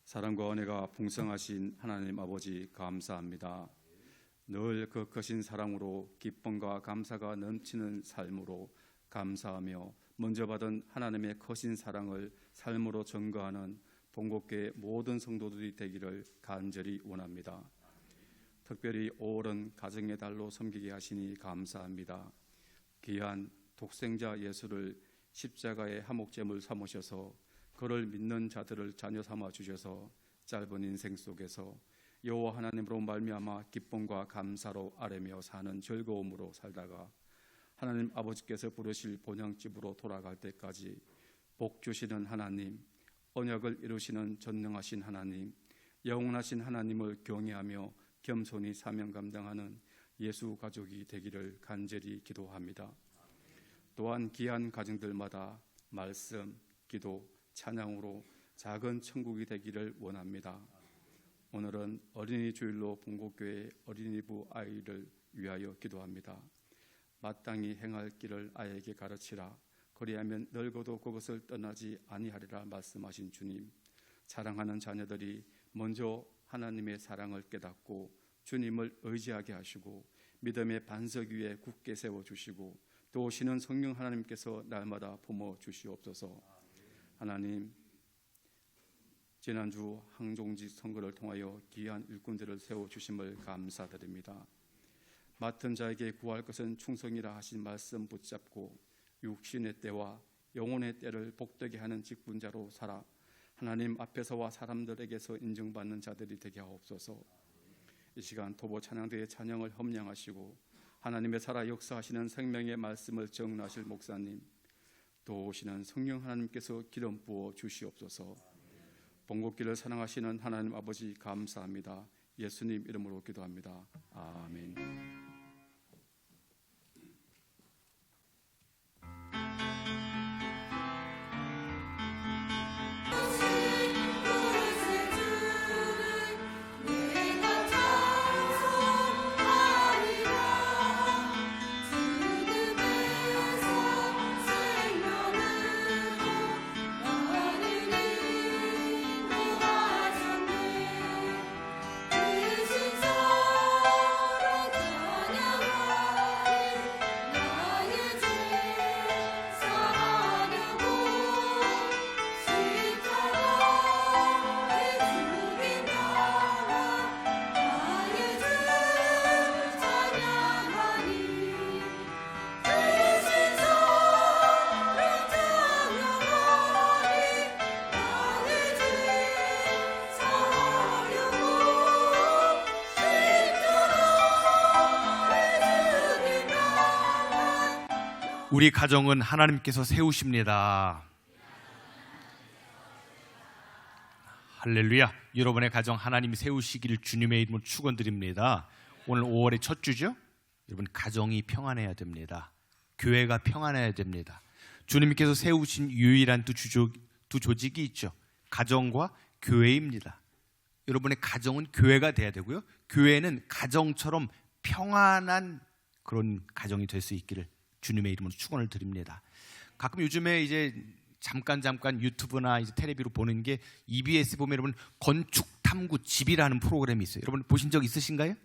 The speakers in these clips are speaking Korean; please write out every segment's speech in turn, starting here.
사랑과 은혜가 풍성하신 하나님 아버지 감사합니다. 늘 그 크신 사랑으로 기쁨과 감사가 넘치는 삶으로 감사하며 먼저 받은 하나님의 크신 사랑을 삶으로 전거하는 본국교회 모든 성도들이 되기를 간절히 원합니다. 특별히 5월은 가정의 달로 섬기게 하시니 감사합니다. 귀한 독생자 예수를 십자가의 화목제물 삼으셔서 그를 믿는 자들을 자녀 삼아 주셔서 짧은 인생 속에서 여호와 하나님으로 말미암아 기쁨과 감사로 아뢰며 사는 즐거움으로 살다가 하나님 아버지께서 부르실 본향집으로 돌아갈 때까지 복 주시는 하나님, 언약을 이루시는 전능하신 하나님, 영원하신 하나님을 경외하며 겸손히 사명 감당하는 예수 가족이 되기를 간절히 기도합니다. 또한 귀한 가정들마다 말씀, 기도, 찬양으로 작은 천국이 되기를 원합니다. 오늘은 어린이 주일로 본국교회 어린이부 아이를 위하여 기도합니다. 마땅히 행할 길을 아이에게 가르치라. 그리하면 늙어도 그것을 떠나지 아니하리라 말씀하신 주님, 사랑하는 자녀들이 먼저 하나님의 사랑을 깨닫고 주님을 의지하게 하시고 믿음의 반석 위에 굳게 세워주시고 또 오시는 성령 하나님께서 날마다 품어주시옵소서. 하나님, 지난주 항종지 선거를 통하여 귀한 일꾼들을 세워주심을 감사드립니다. 맡은 자에게 구할 것은 충성이라 하신 말씀 붙잡고 육신의 때와 영혼의 때를 복되게 하는 직분자로 살아 하나님 앞에서와 사람들에게서 인정받는 자들이 되게 하옵소서. 이 시간 토보 찬양대의 찬양을 험량하시고 하나님의 살아 역사하시는 생명의 말씀을 정리하실 목사님, 또 오시는 성령 하나님께서 기름 부어 주시옵소서. 본국길을 사랑하시는 하나님 아버지 감사합니다. 예수님 이름으로 기도합니다. 아멘. 우리 가정은 하나님께서 세우십니다. 할렐루야. 여러분의 가정 하나님이 세우시기를 주님의 이름으로 축원드립니다. 오늘 5월의 첫 주죠. 여러분, 가정이 평안해야 됩니다. 교회가 평안해야 됩니다. 주님께서 세우신 유일한 두 조직이 있죠. 가정과 교회입니다. 여러분의 가정은 교회가 돼야 되고요, 교회는 가정처럼 평안한 그런 가정이 될 수 있기를 주님의 이름으로 축원을 드립니다. 가끔 요즘에 이제 잠깐 유튜브나 이제 텔레비로 보는 게 EBS 보면 여러분 건축탐구 집이라는 프로그램이 있어요. 여러분 보신 적 있으신가요?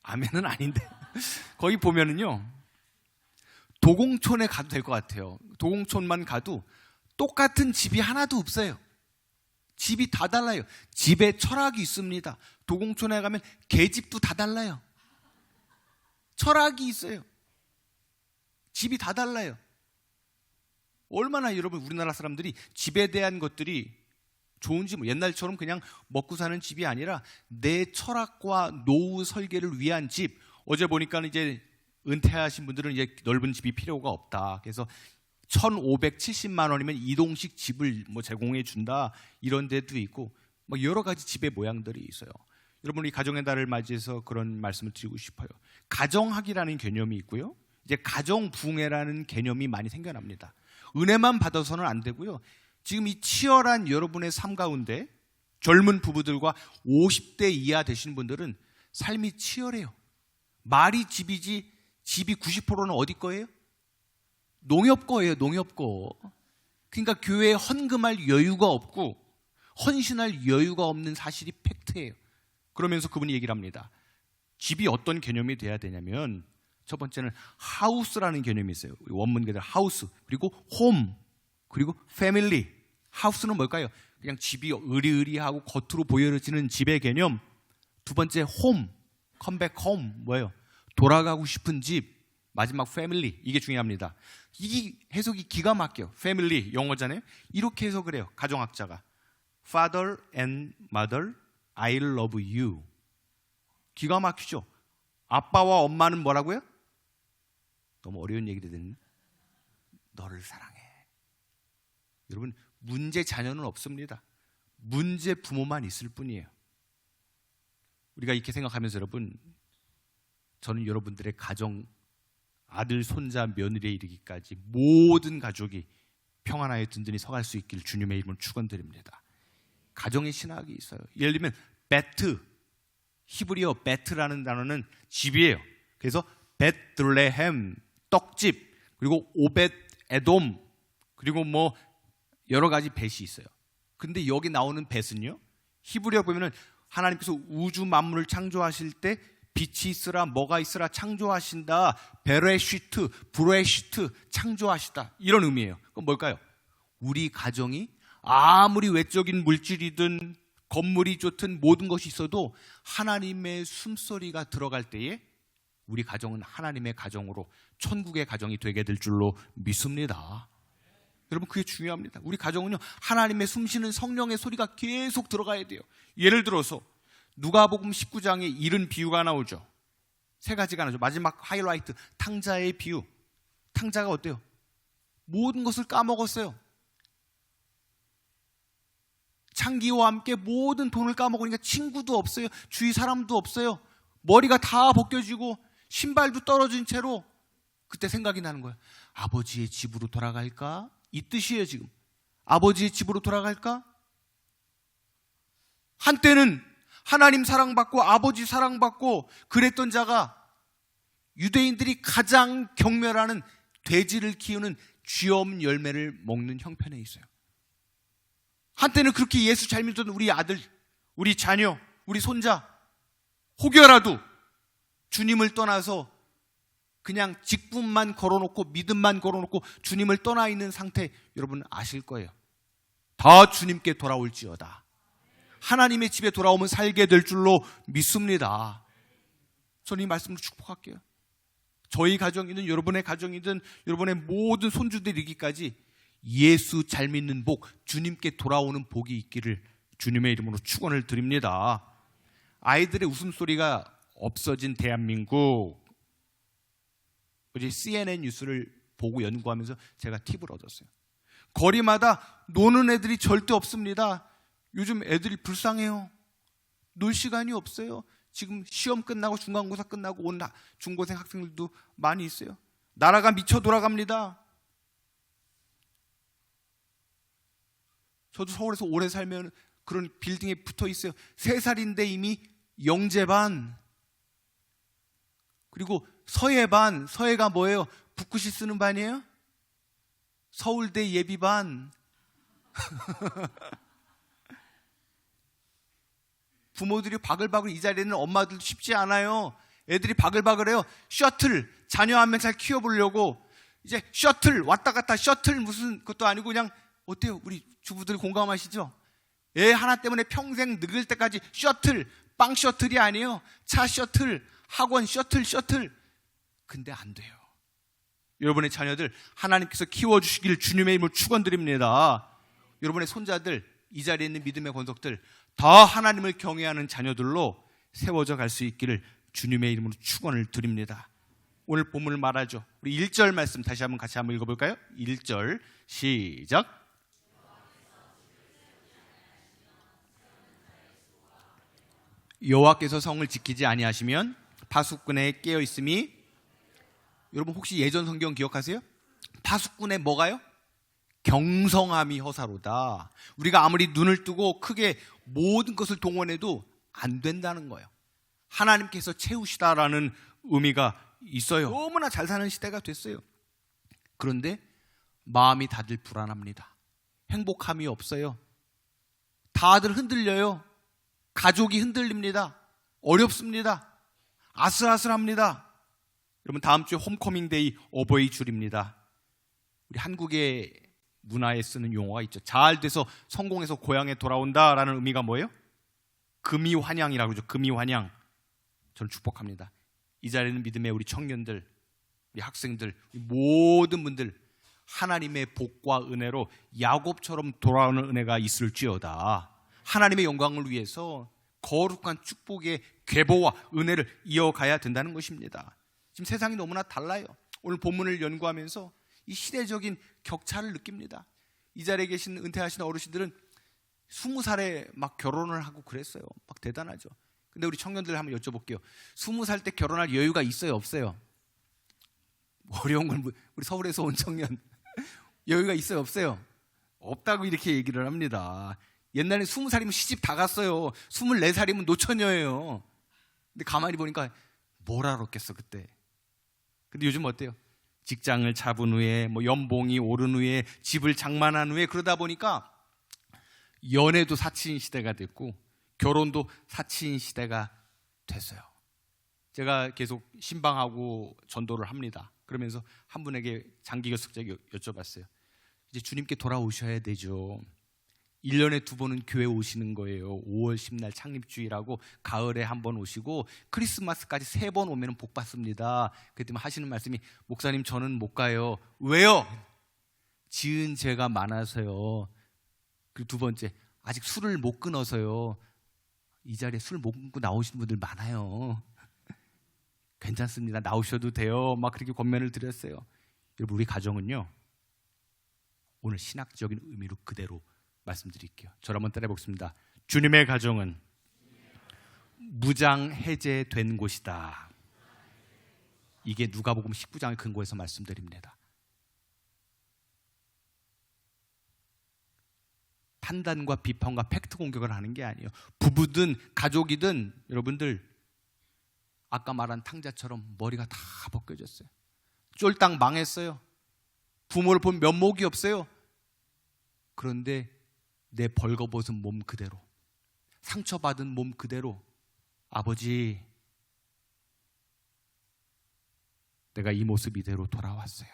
아멘은 아닌데 거기 보면은요, 도공촌에 가도 될 것 같아요. 도공촌만 가도 똑같은 집이 하나도 없어요. 집이 다 달라요. 집에 철학이 있습니다. 도공촌에 가면 계집도 다 달라요. 철학이 있어요. 집이 다 달라요. 얼마나 여러분 우리나라 사람들이 집에 대한 것들이 좋은지, 옛날처럼 그냥 먹고 사는 집이 아니라 내 철학과 노후 설계를 위한 집. 어제 보니까 이제 은퇴하신 분들은 이제 넓은 집이 필요가 없다. 그래서 1,570만 원이면 이동식 집을 제공해 준다. 이런 데도 있고 여러 가지 집의 모양들이 있어요. 여러분, 이 가정의 달을 맞이해서 그런 말씀을 드리고 싶어요. 가정학이라는 개념이 있고요, 이제 가정부흥회라는 개념이 많이 생겨납니다. 은혜만 받아서는 안 되고요, 지금 이 치열한 여러분의 삶 가운데 젊은 부부들과 50대 이하 되신 분들은 삶이 치열해요. 말이 집이지 집이 90%는 어디 거예요? 농협 거예요. 농협 거. 그러니까 교회에 헌금할 여유가 없고 헌신할 여유가 없는 사실이 팩트예요. 그러면서 그분이 얘기를 합니다. 집이 어떤 개념이 돼야 되냐면 첫 번째는 하우스라는 개념이 있어요. 원문 그대로 하우스, 그리고 홈, 그리고 패밀리. 하우스는 뭘까요? 그냥 집이 으리으리하고 겉으로 보여지는 집의 개념. 두 번째 홈, 컴백 홈, 뭐예요? 돌아가고 싶은 집. 마지막 패밀리, 이게 중요합니다. 이 해석이 기가 막혀요. 패밀리, 영어잖아요. 이렇게 해석을 해요. 가정학자가. Father and mother, I love you. 기가 막히죠? 아빠와 엄마는 뭐라고요? 너무 어려운 얘기를 듣는 너를 사랑해. 여러분, 문제 자녀는 없습니다. 문제 부모만 있을 뿐이에요. 우리가 이렇게 생각하면서 여러분, 저는 여러분들의 가정, 아들, 손자, 며느리에 이르기까지 모든 가족이 평안하여 든든히 서갈 수 있길 주님의 이름으로 축원드립니다. 가정의 신학이 있어요. 예를 들면 베트, 히브리어 베트라는 단어는 집이에요. 그래서 베들레헴, 떡집, 그리고 오벳 에돔, 그리고 뭐 여러 가지 벳이 있어요. 근데 여기 나오는 벳은요, 히브리어 보면은 하나님께서 우주 만물을 창조하실 때 빛이 있으라 뭐가 있으라 창조하신다. 베레시트, 브레시트 창조하시다. 이런 의미예요. 그건 뭘까요? 우리 가정이 아무리 외적인 물질이든 건물이 좋든 모든 것이 있어도 하나님의 숨소리가 들어갈 때에 우리 가정은 하나님의 가정으로 천국의 가정이 되게 될 줄로 믿습니다. 여러분, 그게 중요합니다. 우리 가정은요, 하나님의 숨쉬는 성령의 소리가 계속 들어가야 돼요. 예를 들어서 누가복음 19장에 이른 비유가 나오죠. 세 가지가 나오죠. 마지막 하이라이트, 탕자의 비유. 탕자가 어때요? 모든 것을 까먹었어요. 창기와 함께 모든 돈을 까먹으니까 친구도 없어요. 주위 사람도 없어요. 머리가 다 벗겨지고 신발도 떨어진 채로 그때 생각이 나는 거예요. 아버지의 집으로 돌아갈까? 이 뜻이에요. 지금 아버지의 집으로 돌아갈까? 한때는 하나님 사랑받고 아버지 사랑받고 그랬던 자가 유대인들이 가장 경멸하는 돼지를 키우는 쥐엄 열매를 먹는 형편에 있어요. 한때는 그렇게 예수 잘 믿던 우리 아들, 우리 자녀, 우리 손자 혹여라도 주님을 떠나서 그냥 직분만 걸어놓고 믿음만 걸어놓고 주님을 떠나 있는 상태, 여러분 아실 거예요. 다 주님께 돌아올지어다. 하나님의 집에 돌아오면 살게 될 줄로 믿습니다. 저는 이 말씀을 축복할게요. 저희 가정이든 여러분의 가정이든 여러분의 모든 손주들 이기까지 예수 잘 믿는 복, 주님께 돌아오는 복이 있기를 주님의 이름으로 축원을 드립니다. 아이들의 웃음소리가 없어진 대한민국, 어제 CNN 뉴스를 보고 연구하면서 제가 팁을 얻었어요. 거리마다 노는 애들이 절대 없습니다. 요즘 애들이 불쌍해요. 놀 시간이 없어요. 지금 시험 끝나고 중간고사 끝나고 온 중고생 학생들도 많이 있어요. 나라가 미쳐 돌아갑니다. 저도 서울에서 오래 살면 그런 빌딩에 붙어 있어요. 3살인데 이미 영재반, 그리고 서예반. 서예가 뭐예요? 붓글씨 쓰는 반이에요? 서울대 예비반. 부모들이 바글바글 이 자리에 있는 엄마들도 쉽지 않아요. 애들이 바글바글해요. 셔틀, 자녀 한 명 잘 키워보려고 이제 셔틀 왔다 갔다, 셔틀 무슨 것도 아니고 그냥 어때요? 우리 주부들 공감하시죠? 애 하나 때문에 평생 늙을 때까지 셔틀, 빵 셔틀이 아니에요. 차 셔틀, 학원 셔틀. 근데 안 돼요. 여러분의 자녀들 하나님께서 키워주시기를 주님의 이름으로 축원드립니다. 여러분의 손자들, 이 자리에 있는 믿음의 권속들 다 하나님을 경외하는 자녀들로 세워져 갈 수 있기를 주님의 이름으로 축원을 드립니다. 오늘 본문을 말하죠. 우리 1절 말씀 다시 한번 같이 한번 읽어볼까요? 1절 시작. 여호와께서 성을 지키지 아니하시면 파수꾼에 깨어 있음이, 여러분 혹시 예전 성경 기억하세요? 파수꾼에 뭐가요? 경성함이 허사로다. 우리가 아무리 눈을 뜨고 크게 모든 것을 동원해도 안 된다는 거예요. 하나님께서 채우시다라는 의미가 있어요. 너무나 잘 사는 시대가 됐어요. 그런데 마음이 다들 불안합니다. 행복함이 없어요. 다들 흔들려요. 가족이 흔들립니다. 어렵습니다. 아슬아슬합니다. 여러분, 다음 주에 홈커밍데이 어버이 줄입니다. 우리 한국의 문화에 쓰는 용어가 있죠. 잘 돼서 성공해서 고향에 돌아온다라는 의미가 뭐예요? 금이환영이라고 그러죠. 금이환영. 저는 축복합니다. 이 자리에는 믿음의 우리 청년들, 우리 학생들, 우리 모든 분들 하나님의 복과 은혜로 야곱처럼 돌아오는 은혜가 있을지어다. 하나님의 영광을 위해서 거룩한 축복의 계보와 은혜를 이어가야 된다는 것입니다. 지금 세상이 너무나 달라요. 오늘 본문을 연구하면서 이 시대적인 격차를 느낍니다. 이 자리에 계신 은퇴하신 어르신들은 20살에 막 결혼을 하고 그랬어요. 막 대단하죠. 근데 우리 청년들 한번 여쭤볼게요. 20살 때 결혼할 여유가 있어요, 없어요? 어려운 건 우리 서울에서 온 청년 여유가 있어요, 없어요? 없다고 이렇게 얘기를 합니다. 옛날에 20살이면 시집 다 갔어요. 24살이면 노처녀예요. 근데 가만히 보니까 뭘 알았겠어 그때. 근데 요즘 어때요? 직장을 잡은 후에 연봉이 오른 후에 집을 장만한 후에 그러다 보니까 연애도 사치인 시대가 됐고 결혼도 사치인 시대가 됐어요. 제가 계속 신방하고 전도를 합니다. 그러면서 한 분에게 장기 교섭자에게 여쭤봤어요. 이제 주님께 돌아오셔야 되죠. 1년에 2번은 교회 오시는 거예요. 5월 10날 창립주일하고 가을에 한 번 오시고 크리스마스까지 3번 오면 복 받습니다. 그랬더니 하시는 말씀이 목사님 저는 못 가요. 왜요? 지은 죄가 많아서요. 그리고 두 번째 아직 술을 못 끊어서요. 이 자리에 술 못 끊고 나오시는 분들 많아요. 괜찮습니다. 나오셔도 돼요. 막 그렇게 권면을 드렸어요. 여러분 우리 가정은요. 오늘 신학적인 의미로 그대로 말씀드릴게요. 저를 한번 따라해 보겠습니다. 주님의 가정은 무장 해제된 곳이다. 이게 누가복음 19장의 근거에서 말씀드립니다. 판단과 비판과 팩트 공격을 하는 게 아니에요. 부부든 가족이든 여러분들 아까 말한 탕자처럼 머리가 다 벗겨졌어요. 쫄딱 망했어요. 부모를 본 면목이 없어요. 그런데 내 벌거벗은 몸 그대로, 상처받은 몸 그대로 아버지 내가 이 모습 이대로 돌아왔어요.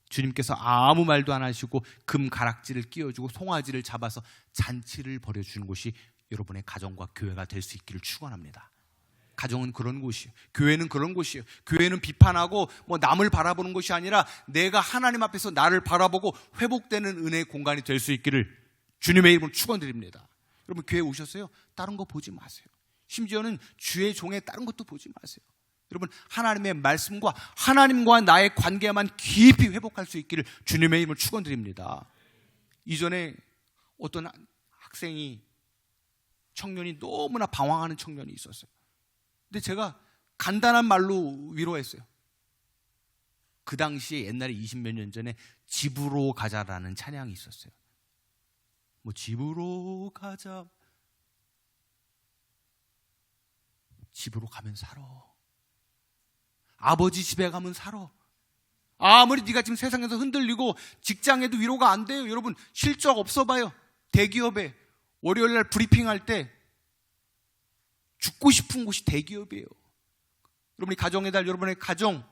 주님께서 아무 말도 안 하시고 금 가락지를 끼워주고 송아지를 잡아서 잔치를 벌여주는 곳이 여러분의 가정과 교회가 될 수 있기를 축원합니다. 가정은 그런 곳이에요. 교회는 그런 곳이에요. 교회는 비판하고 남을 바라보는 곳이 아니라 내가 하나님 앞에서 나를 바라보고 회복되는 은혜의 공간이 될 수 있기를 주님의 이름으로 축원드립니다. 여러분 교회 오셨어요? 다른 거 보지 마세요. 심지어는 주의 종의 다른 것도 보지 마세요. 여러분 하나님의 말씀과 하나님과 나의 관계만 깊이 회복할 수 있기를 주님의 이름으로 축원드립니다. 이전에 어떤 학생이 청년이 너무나 방황하는 청년이 있었어요. 근데 제가 간단한 말로 위로했어요. 그 당시에 옛날에 20몇 년 전에 집으로 가자라는 찬양이 있었어요. 집으로 가자. 집으로 가면 살아. 아버지 집에 가면 살아. 아무리 네가 지금 세상에서 흔들리고 직장에도 위로가 안 돼요. 여러분 실적 없어 봐요. 대기업에 월요일날 브리핑할 때 죽고 싶은 곳이 대기업이에요. 여러분이 가정의 달, 여러분의 가정,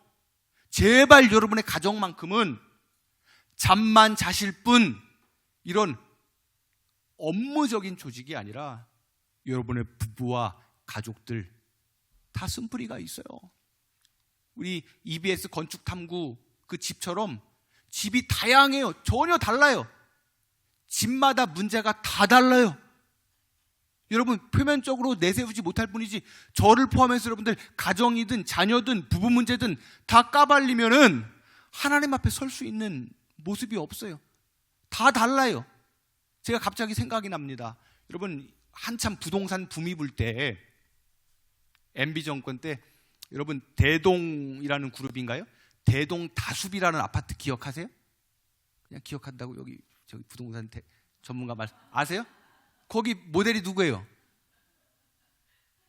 제발 여러분의 가정만큼은 잠만 자실 뿐 이런 업무적인 조직이 아니라 여러분의 부부와 가족들 다 쓴뿌리가 있어요. 우리 EBS 건축탐구 그 집처럼 집이 다양해요. 전혀 달라요. 집마다 문제가 다 달라요. 여러분 표면적으로 내세우지 못할 뿐이지 저를 포함해서 여러분들 가정이든 자녀든 부부 문제든 다 까발리면은 하나님 앞에 설 수 있는 모습이 없어요. 다 달라요. 제가 갑자기 생각이 납니다. 여러분 한참 부동산 붐이 불 때 MB 정권 때 여러분 대동이라는 그룹인가요? 대동 다숲이라는 아파트 기억하세요? 그냥 기억한다고 여기 저기 부동산 전문가 말 아세요? 거기 모델이 누구예요?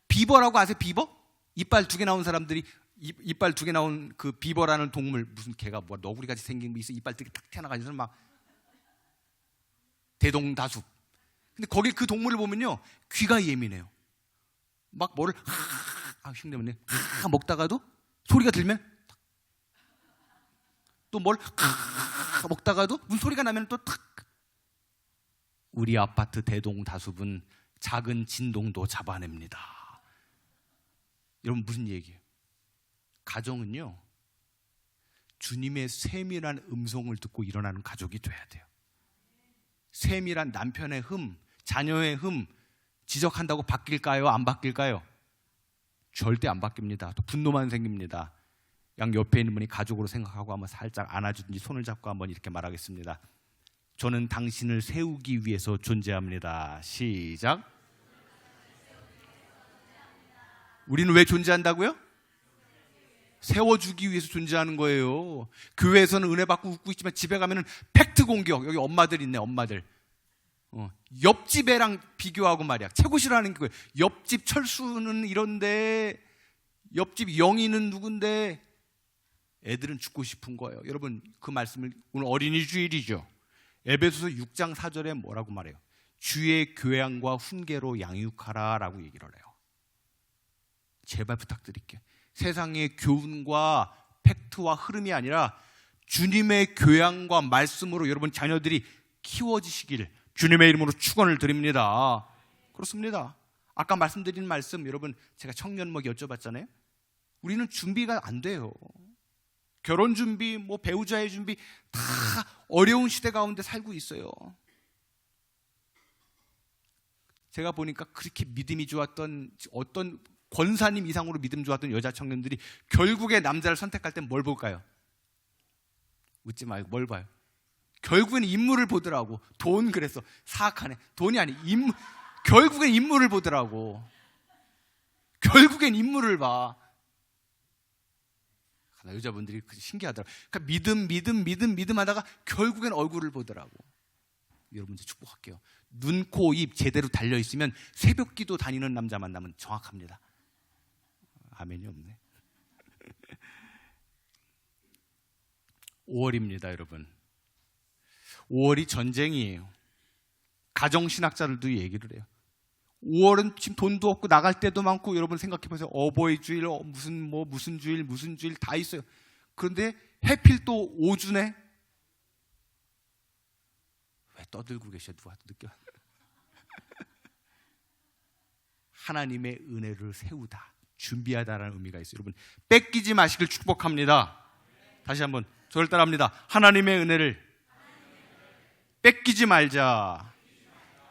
비버라고 아세요? 비버? 이빨 2개 나온 사람들이 이빨 2개 나온 그 비버라는 동물 무슨 개가 너구리같이 생긴 게 있어 이빨 딱 튀어나가지고 막 대동다숲. 근데 거기 그 동물을 보면요, 귀가 예민해요. 막 뭐를 흉내면 먹다가도 소리가 들면, 또 뭘 먹다가도 무슨 소리가 나면 또 탁. 우리 아파트 대동다숲은 작은 진동도 잡아냅니다. 여러분, 무슨 얘기예요? 가정은요, 주님의 세밀한 음성을 듣고 일어나는 가족이 돼야 돼요. 세밀한 남편의 흠, 자녀의 흠 지적한다고 바뀔까요? 안 바뀔까요? 절대 안 바뀝니다. 또 분노만 생깁니다. 양 옆에 있는 분이 가족으로 생각하고 한번 살짝 안아주든지 손을 잡고 한번 이렇게 말하겠습니다. 저는 당신을 세우기 위해서 존재합니다. 시작. 우리는 왜 존재한다고요? 세워주기 위해서 존재하는 거예요. 교회에서는 은혜 받고 웃고 있지만 집에 가면은 팩트 공격. 여기 엄마들 있네, 엄마들. 옆집 애랑 비교하고 말이야. 최고 싫어하는 게 그거예요. 옆집 철수는 이런데, 옆집 영희는 누군데, 애들은 죽고 싶은 거예요. 여러분, 그 말씀을, 오늘 어린이 주일이죠. 에베소서 6장 4절에 뭐라고 말해요? 주의 교양과 훈계로 양육하라 라고 얘기를 해요. 제발 부탁드릴게요. 세상의 교훈과 팩트와 흐름이 아니라 주님의 교양과 말씀으로 여러분 자녀들이 키워지시길 주님의 이름으로 축원을 드립니다. 그렇습니다. 아까 말씀드린 말씀, 여러분 제가 청년목이 여쭤봤잖아요. 우리는 준비가 안 돼요. 결혼 준비, 뭐 배우자의 준비 다 어려운 시대 가운데 살고 있어요. 제가 보니까 그렇게 믿음이 좋았던 어떤 권사님 이상으로 믿음 좋았던 여자 청년들이 결국에 남자를 선택할 때 뭘 볼까요? 웃지 말고 뭘 봐요? 결국엔 인물을 보더라고. 돈 그랬어. 사악하네. 돈이 아니 인물. 결국엔 인물을 보더라고. 결국엔 인물을 봐. 여자분들이 신기하더라고요. 그러니까 믿음 하다가 결국엔 얼굴을 보더라고. 여러분들 축복할게요. 눈, 코, 입 제대로 달려있으면 새벽기도 다니는 남자 만나면 정확합니다. 아멘이 없네. 5월입니다, 여러분. 5월이 전쟁이에요. 가정신학자들도 얘기를 해요. 5월은 지금 돈도 없고 나갈 때도 많고, 여러분 생각해보세요. 어버이 주일, 무슨 주일 다 있어요. 그런데 해필 또 5주네? 왜 떠들고 계셔? 누가 느껴? 하나님의 은혜를 세우다, 준비하다라는 의미가 있어요. 여러분 뺏기지 마시길 축복합니다. 다시 한번 저를 따라합니다. 하나님의 은혜를 뺏기지 말자.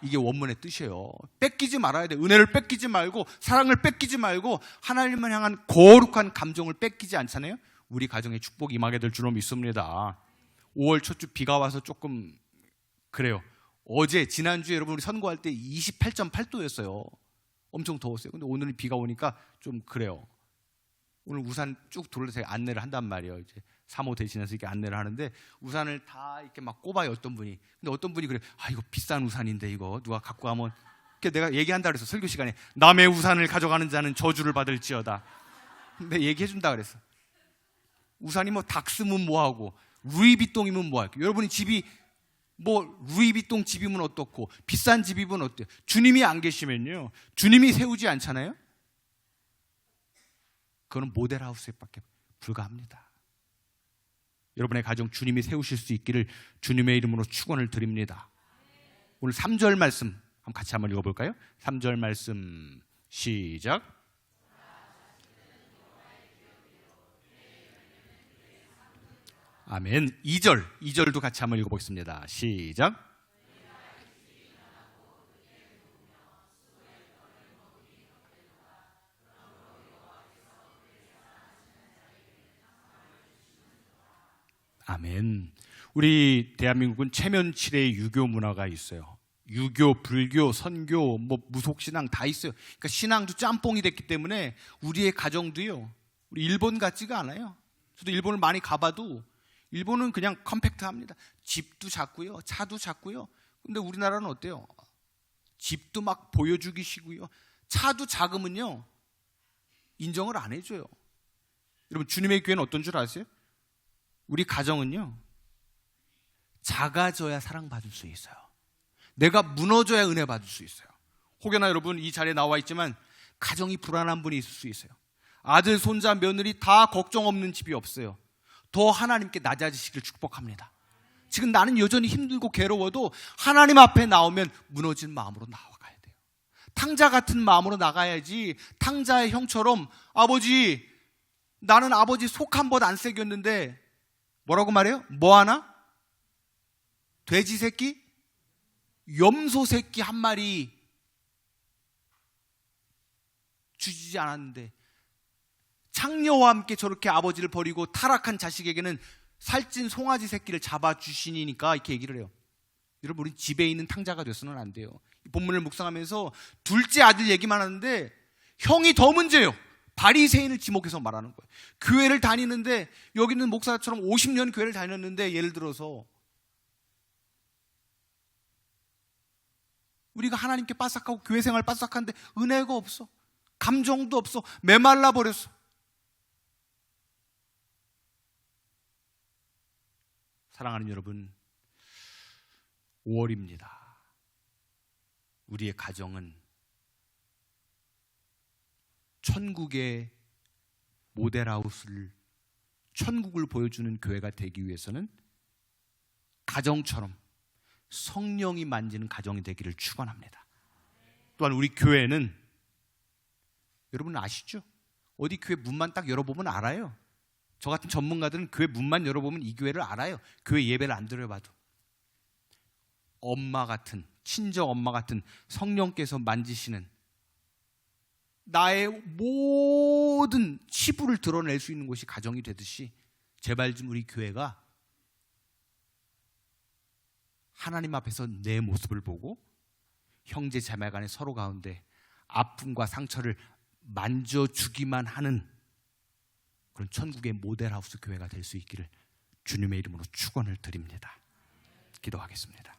이게 원문의 뜻이에요. 뺏기지 말아야 돼. 은혜를 뺏기지 말고, 사랑을 뺏기지 말고, 하나님을 향한 거룩한 감정을 뺏기지 않잖아요. 우리 가정에 축복이 임하게 될 줄로 믿습니다. 5월 첫 주 비가 와서 조금 그래요. 어제 지난주에 여러분 우리 선거할 때 28.8도였어요. 엄청 더웠어요. 근데 오늘은 비가 오니까 좀 그래요. 오늘 우산 쭉 둘러서 안내를 한단 말이에요. 이제 사모 대신해서 이렇게 안내를 하는데 우산을 다 이렇게 막 꼽아요, 어떤 분이. 근데 어떤 분이 그래, 이거 비싼 우산인데 이거 누가 갖고 가면. 내가 얘기한다 그랬어. 설교 시간에 남의 우산을 가져가는 자는 저주를 받을지어다. 근데 얘기해준다 그랬어. 우산이 뭐 닥스면 뭐하고 루이비통이면 뭐하고. 여러분이 집이 뭐 루이비통 집이면 어떻고 비싼 집이면 어때요? 주님이 안 계시면요, 주님이 세우지 않잖아요. 그거는 모델하우스에밖에 불과합니다. 여러분의 가정 주님이 세우실 수 있기를 주님의 이름으로 축원을 드립니다. 오늘 3절 말씀 같이 한번 읽어볼까요? 3절 말씀 시작. 아멘. 2절도 같이 한번 읽어보겠습니다. 시작. 아멘. 우리 대한민국은 체면치레의 유교 문화가 있어요. 유교, 불교, 선교, 무속신앙 다 있어요. 그러니까 신앙도 짬뽕이 됐기 때문에 우리의 가정도요, 우리 일본 같지가 않아요. 저도 일본을 많이 가봐도 일본은 그냥 컴팩트합니다. 집도 작고요, 차도 작고요. 근데 우리나라는 어때요? 집도 막 보여주기시고요, 차도 작으면요 인정을 안 해줘요. 여러분 주님의 교회는 어떤 줄 아세요? 우리 가정은요 작아져야 사랑받을 수 있어요. 내가 무너져야 은혜 받을 수 있어요. 혹여나 여러분 이 자리에 나와 있지만 가정이 불안한 분이 있을 수 있어요. 아들, 손자, 며느리 다 걱정 없는 집이 없어요. 더 하나님께 낮아지시길 축복합니다. 지금 나는 여전히 힘들고 괴로워도 하나님 앞에 나오면 무너진 마음으로 나아가야 돼요. 탕자 같은 마음으로 나가야지. 탕자의 형처럼 아버지, 나는 아버지 속 한 번 안 새겼는데 뭐라고 말해요? 뭐 하나? 돼지 새끼? 염소 새끼 한 마리 주지 않았는데 창녀와 함께 저렇게 아버지를 버리고 타락한 자식에게는 살찐 송아지 새끼를 잡아주시니까 이렇게 얘기를 해요. 여러분, 우리 집에 있는 탕자가 돼서는 안 돼요. 이 본문을 묵상하면서 둘째 아들 얘기만 하는데 형이 더 문제예요. 바리새인을 지목해서 말하는 거예요. 교회를 다니는데, 여기는 목사처럼 50년 교회를 다녔는데, 예를 들어서 우리가 하나님께 빠삭하고 교회 생활 빠삭한데 은혜가 없어. 감정도 없어. 메말라 버렸어. 사랑하는 여러분, 5월입니다. 우리의 가정은 천국의 모델하우스를, 천국을 보여주는 교회가 되기 위해서는 가정처럼 성령이 만지는 가정이 되기를 축원합니다. 또한 우리 교회는, 여러분 아시죠? 어디 교회 문만 딱 열어보면 알아요. 저 같은 전문가들은 교회 문만 열어보면 이 교회를 알아요. 교회 예배를 안 드려봐도. 엄마 같은, 친정 엄마 같은 성령께서 만지시는, 나의 모든 치부를 드러낼 수 있는 곳이 가정이 되듯이, 제발 좀 우리 교회가 하나님 앞에서 내 모습을 보고 형제 자매 간에 서로 가운데 아픔과 상처를 만져주기만 하는 그런 천국의 모델하우스 교회가 될 수 있기를 주님의 이름으로 축원을 드립니다. 기도하겠습니다.